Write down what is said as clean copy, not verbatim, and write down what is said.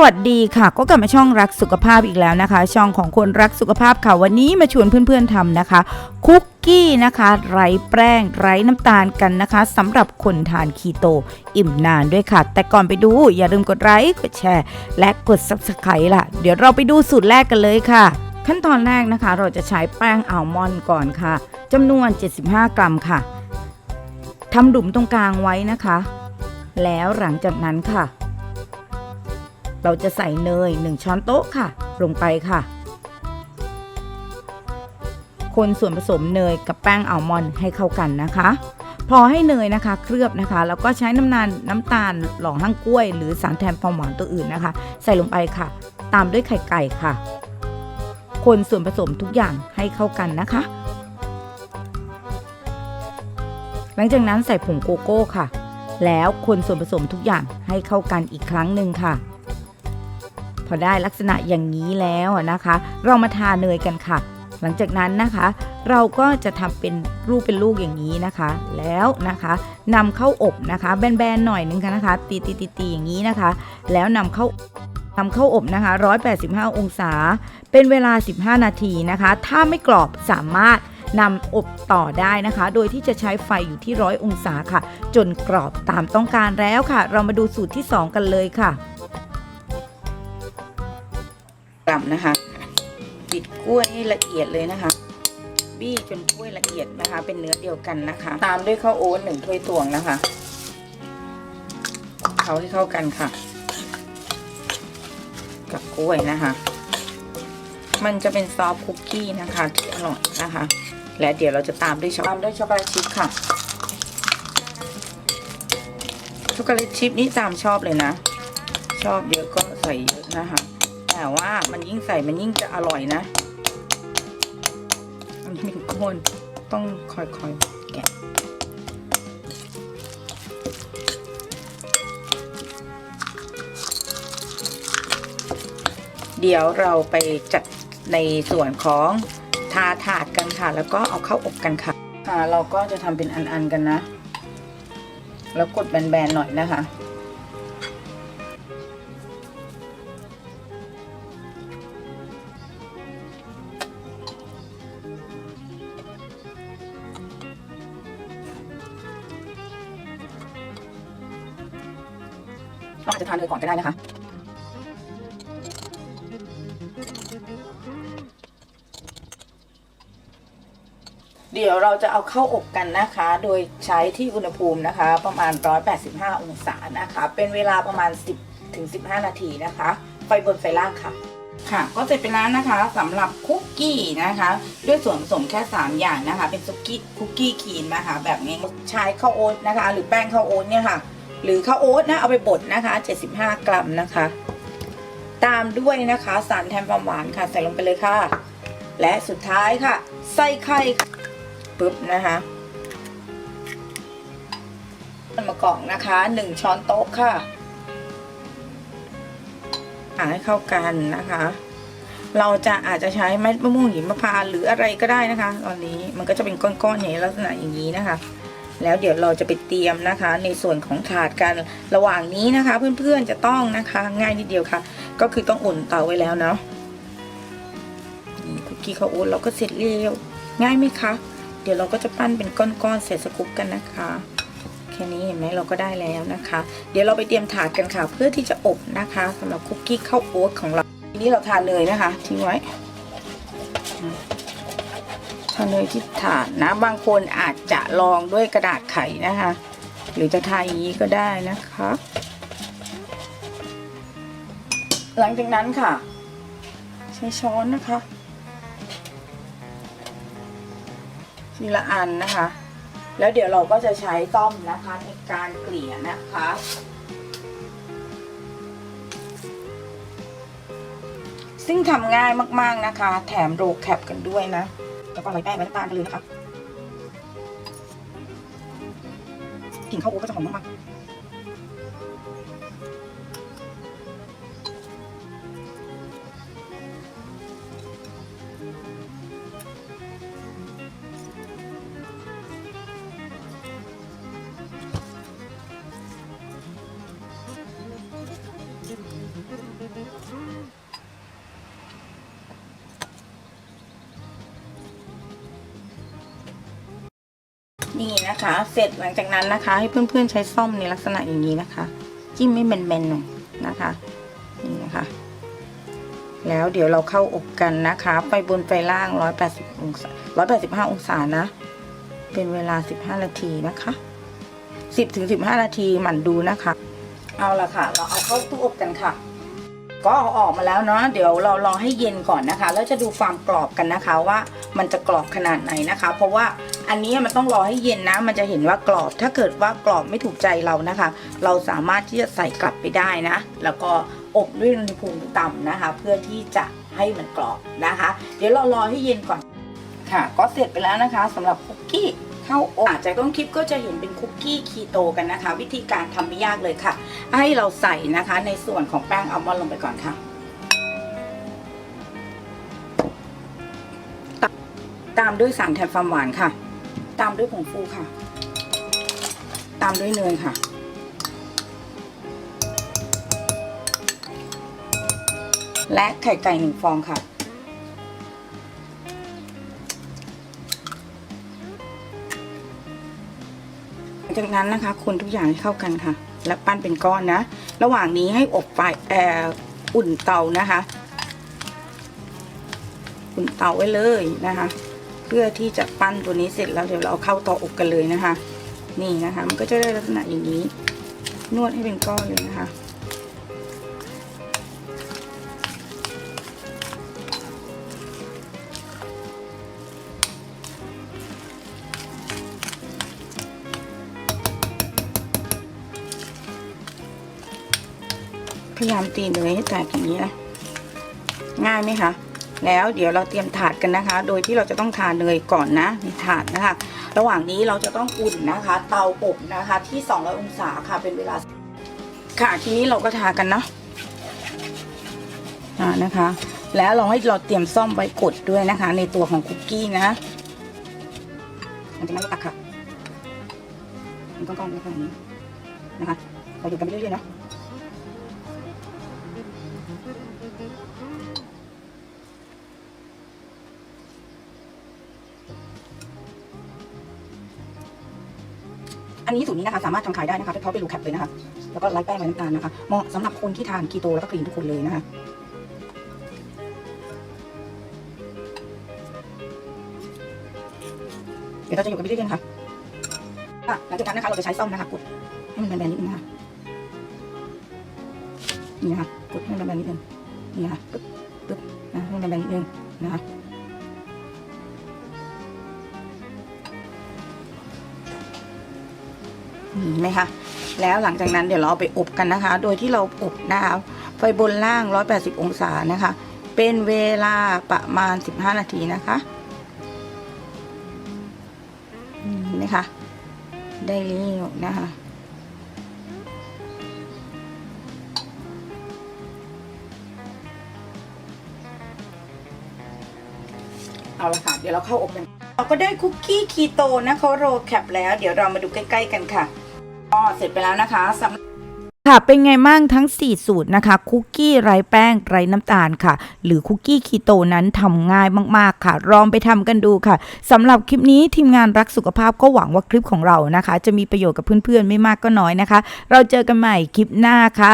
วัสดีค่ะก็กลับมาช่องรักสุขภาพอีกแล้วนะคะช่องของคนรักสุขภาพค่ะวันนี้มาชวนเพื่อนๆทำนะคะคุกกี้นะคะไร้แป้งไร้น้ำตาลกันนะคะสำหรับคนทานคีโตอิ่มนานด้วยค่ะแต่ก่อนไปดูอย่าลืมกดไลค์กดแชร์และกด Subscribe ล่ะเดี๋ยวเราไปดูสูตรแรกกันเลยค่ะขั้นตอนแรกนะคะเราจะใช้แป้งอัลมอนด์ก่อนค่ะจำนวน75กรัมค่ะทำหลุมตรงกลางไว้นะคะแล้วหลังจากนั้นค่ะเราจะใส่เนย1ช้อนโต๊ะค่ะลงไปค่ะคนส่วนผสมเนยกับแป้งอัลมอนด์ให้เข้ากันนะคะพอให้เนยนะคะเคลือบนะคะแล้วก็ใช้น้ำตาลหล่อหั่งกล้วยหรือสารแทนความหวานตัวอื่นนะคะใส่ลงไปค่ะตามด้วยไข่ไก่ค่ะคนส่วนผสมทุกอย่างให้เข้ากันนะคะหลังจากนั้นใส่ผงโกโก้ค่ะแล้วคนส่วนผสมทุกอย่างให้เข้ากันอีกครั้งหนึ่งค่ะพอได้ลักษณะอย่างนี้แล้วนะคะเรามาทาเนยกันค่ะหลังจากนั้นนะคะเราก็จะทำเป็นลูกอย่างนี้นะคะแล้วนะคะนำเข้าอบนะคะแบนๆหน่อยนึงค่ะนะคะตีอย่างนี้นะคะแล้วนำเข้าอบนะคะ185องศาเป็นเวลา15นาทีนะคะถ้าไม่กรอบสามารถนำอบต่อได้นะคะโดยที่จะใช้ไฟอยู่ที่100องศาค่ะจนกรอบตามต้องการแล้วค่ะเรามาดูสูตรที่2กันเลยค่ะกลับนะคะบิดกล้วยให้ละเอียดเลยนะคะบี้จนกล้วยละเอียดนะคะเป็นเนื้อเดียวกันนะคะตามด้วยข้าวโอ๊ต1ถ้วยตวงนะคะเขาให้เข้ากันค่ะกับกล้วยนะคะมันจะเป็นซอฟต์คุกกี้นะคะที่อร่อยนะคะและเดี๋ยวเราจะตามด้วยช็อกโกแลตชิพค่ะช็อกโกแลตชิพนี่ตามชอบเลยนะชอบเยอะก็ใส่เยอะนะคะแต่ว่ามันยิ่งใส่มันยิ่งจะอร่อยนะอันนี้เป็นคนต้องค่อยๆแกะเดี๋ยวเราไปจัดในส่วนของทาถาดกันค่ะแล้วก็เอาเข้าอบกันค่ะเราก็จะทำเป็นอันๆกันนะแล้วกดแบนๆหน่อยนะคะเราอาจจะทานเลยก่อนก็ได้นะคะเดี๋ยวเราจะเอาเข้าอบกันนะคะโดยใช้ที่อุณหภูมินะคะประมาณ185องศานะคะเป็นเวลาประมาณ10 ถึง 15นาทีนะคะไฟบนไฟล่างค่ะก็เสร็จไปแล้วนะคะสำหรับคุกกี้นะคะด้วยส่วนผสมแค่3อย่างนะคะเป็นคุกกี้ครีมนะคะแบบนี้ใช้ข้าวโอ๊ตนะคะหรือแป้งข้าวโอ๊ตเนี่ยค่ะหรือข้าวโอ๊ตนะเอาไปบดนะคะ75กรัมนะคะตามด้วยนะคะสารแทนความหวานค่ะใส่ลงไปเลยค่ะและสุดท้ายค่ะใส่ไข่ปุ๊บนะคะมากรองนะคะ1ช้อนโต๊ะค่ะให้เข้ากันนะคะเราอาจจะใช้เม็ดมะม่วงหิมพานต์หรืออะไรก็ได้นะคะตอนนี้มันก็จะเป็นก้อนๆอย่างลักษณะอย่างนี้นะคะแล้วเดี๋ยวเราจะไปเตรียมนะคะในส่วนของถาดกันระหว่างนี้นะคะเพื่อนๆจะต้องนะคะง่ายนิดเดียวค่ะก็คือต้องอุ่นเตาไว้แล้วเนาะคุกกี้ข้าวโอ๊ตเราก็เสร็จเร็วง่ายไหมคะเดี๋ยวเราก็จะปั้นเป็นก้อนๆเสร็จสกุปกันนะคะแค่นี้เห็นไหมเราก็ได้แล้วนะคะเดี๋ยวเราไปเตรียมถาดกันค่ะเพื่อที่จะอบนะคะสำหรับคุกกี้ข้าวโอ๊ตของเราทีนี้เราทานเนยนะคะทิ้งไว้ทานเนยที่ถาดนะบางคนอาจจะลองด้วยกระดาษไขนะคะหรือจะทาอย่างนี้ก็ได้นะคะหลังจากนั้นค่ะใช้ช้อนนะคะทีละอันนะคะแล้วเดี๋ยวเราก็จะใช้ต้อมนะคะในการเกลี่ยนะคะซึ่งทำง่ายมากๆนะคะแถมโรลแคปกันด้วยนะแล้วก็โรยแป้งน้ำตาลกันเลยนะคะกลิ่นข้าวโอ๊ตก็จะหอมมาก นี่นะคะเสร็จหลังจากนั้นนะคะให้เพื่อนๆใช้ซ่อมในลักษณะอย่างนี้นะคะจิ้มไม่แบนๆหน่อยนะคะนี่นะคะแล้วเดี๋ยวเราเข้าอบกันนะคะไฟบนไฟล่าง180องศา185องศานะเป็นเวลา15นาทีนะคะ10 ถึง 15นาทีหมั่นดูนะคะเอาละค่ะเราเอาเข้าตู้อบกันค่ะก็เอาออกมาแล้วเนาะเดี๋ยวเรารอให้เย็นก่อนนะคะแล้วจะดูความกรอบกันนะคะว่ามันจะกรอบขนาดไหนนะคะเพราะว่าอันนี้มันต้องรอให้เย็นนะมันจะเห็นว่ากรอบถ้าเกิดว่ากรอบไม่ถูกใจเรานะคะเราสามารถที่จะใส่กลับไปได้นะแล้วก็อบด้วยอุณหภูมิต่ำนะคะเพื่อที่จะให้มันกรอบนะคะเดี๋ยวเรารอให้เย็นก่อนค่ะก็เสร็จไปแล้วนะคะสำหรับคุกกี้เข้าอบจากต้นคลิปก็จะเห็นเป็นคุกกี้คีโตกันนะคะวิธีการทำไม่ยากเลยค่ะให้เราใส่นะคะในส่วนของแป้งอัลมอนด์ลงไปก่อนค่ะตามด้วยสารแทนความหวานค่ะตามด้วยผงฟูค่ะตามด้วยเนยค่ะและไข่ไก่1 ฟองค่ะจากนั้นนะคะคนทุกอย่างให้เข้ากันค่ะและปั้นเป็นก้อนนะระหว่างนี้ให้อบไฟอุ่นเตานะคะอุ่นเตาไว้เลยนะคะเพื่อที่จะปั้นตัวนี้เสร็จแล้วเดี๋ยวเราเอาเข้าเตาอบกันเลยนะคะนี่นะคะมันก็จะได้ลักษณะอย่างนี้นวดให้เป็นก้อนเลยนะคะพยายามตีเนยให้แตกอย่างนี้นะง่ายไหมคะแล้วเดี๋ยวเราเตรียมถาดกันนะคะโดยที่เราจะต้องทาเนยก่อนนะมีถาดนะคะระหว่างนี้เราจะต้องอุ่นนะคะเตาอบนะคะที่200องศาค่ะเป็นเวลาค่ะทีนี้เราก็ทากันเนาะนะคะแล้วเราเตรียมซ่อมไว้กดด้วยนะคะในตัวของคุกกี้นะหลังจากนั้นเราตักค่ะมันก้อนๆไว้ขนาดนี้นะคะเราอยู่กันไปเรื่อยๆเนาะอันนี้สูตรนี้นะคะสามารถทำขายได้นะคะเพราะเป็นรูแคปเลยนะคะแล้วก็ไร้แป้งไร้น้ำตาลนะคะเหมาะสำหรับคนที่ทานคีโตแล้วก็คลีนทุกคนเลยนะคะเดี๋ยวเราจะอยู่กันไปเรื่อยๆนะคะหลังจากนั้นนะคะเราจะใช้ซ่อมนะคะกดให้มันแบนๆนิดนึงนะคะนี่นะคะกดให้มันแบนๆนิดนึงนี่นะคะปึ๊บนะให้มันแบนๆนิดนึงนะคะเห็นไหมคะแล้วหลังจากนั้นเดี๋ยวเราเอาไปอบกันนะคะโดยที่เราอบนะคะไฟบนล่าง180องศานะคะเป็นเวลาประมาณ15นาทีนะคะเห็นไหมคะได้แล้วนะคะเอาละค่ะเดี๋ยวเราเข้าอบกันเราก็ได้คุกกี้คีโตนะคะโรลแคปแล้วเดี๋ยวเรามาดูใกล้ๆกันค่ะก็เสร็จไปแล้วนะคะค่ะเป็นไงมั่งทั้ง4สูตรนะคะคุกกี้ไร้แป้งไร้น้ำตาลค่ะหรือคุกกี้คีโตนั้นทำง่ายมากๆค่ะลองไปทำกันดูค่ะสำหรับคลิปนี้ทีมงานรักสุขภาพก็หวังว่าคลิปของเรานะคะจะมีประโยชน์กับเพื่อนๆไม่มากก็น้อยนะคะเราเจอกันใหม่คลิปหน้าค่ะ